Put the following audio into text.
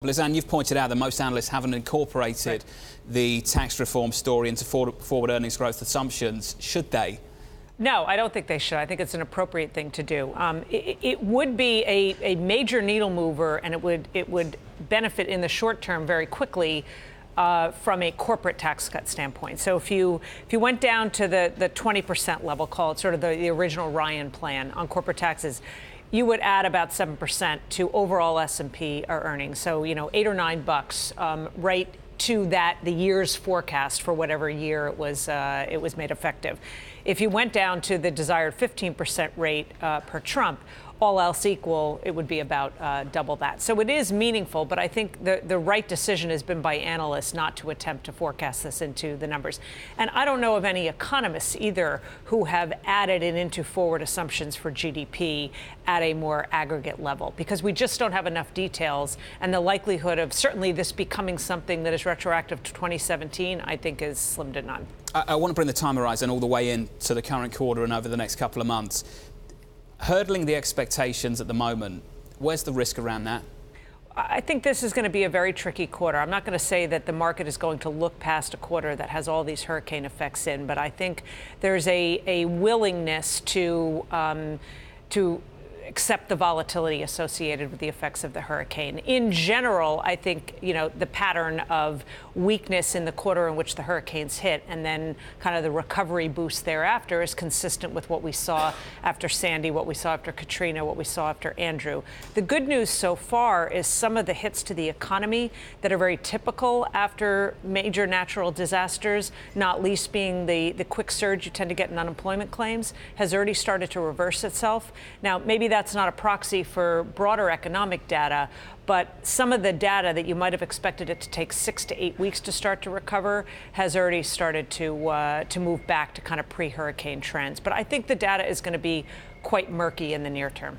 Liz Ann, you've pointed out that most analysts haven't incorporated the tax reform story into forward earnings growth assumptions. Should they? No, I don't think they should. I think it's an appropriate thing to do. It would be a major needle mover, and it would benefit in the short term very quickly from a corporate tax cut standpoint. So if you went down to the 20% level, call it sort of the original Ryan plan on corporate taxes, you would add about 7% to overall S&P earnings. So, $8 or $9 right to the year's forecast for whatever year it was made effective. If you went down to the desired 15% rate per Trump, all else equal, it would be about double that. So it is meaningful, but I think the right decision has been by analysts not to attempt to forecast this into the numbers. And I don't know of any economists either who have added it into forward assumptions for GDP at a more aggregate level, because we just don't have enough details. And the likelihood of certainly this becoming something that is retroactive to 2017, I think, is slim to none. I want to bring the time horizon all the way into the current quarter and over the next couple of months. Hurdling the expectations at the moment, where's the risk around that? I think this is going to be a very tricky quarter. I'm not going to say that the market is going to look past a quarter that has all these hurricane effects in, but I think there's a willingness to accept the volatility associated with the effects of the hurricane. In general, I think, the pattern of weakness in the quarter in which the hurricanes hit and then kind of the recovery boost thereafter is consistent with what we saw after Sandy, what we saw after Katrina, what we saw after Andrew. The good news so far is some of the hits to the economy that are very typical after major natural disasters, not least being the quick surge you tend to get in unemployment claims, has already started to reverse itself. Now, maybe that's not a proxy for broader economic data, but some of the data that you might have expected it to take 6 to 8 weeks to start to recover has already started to move back to kind of pre-hurricane trends. But I think the data is going to be quite murky in the near term.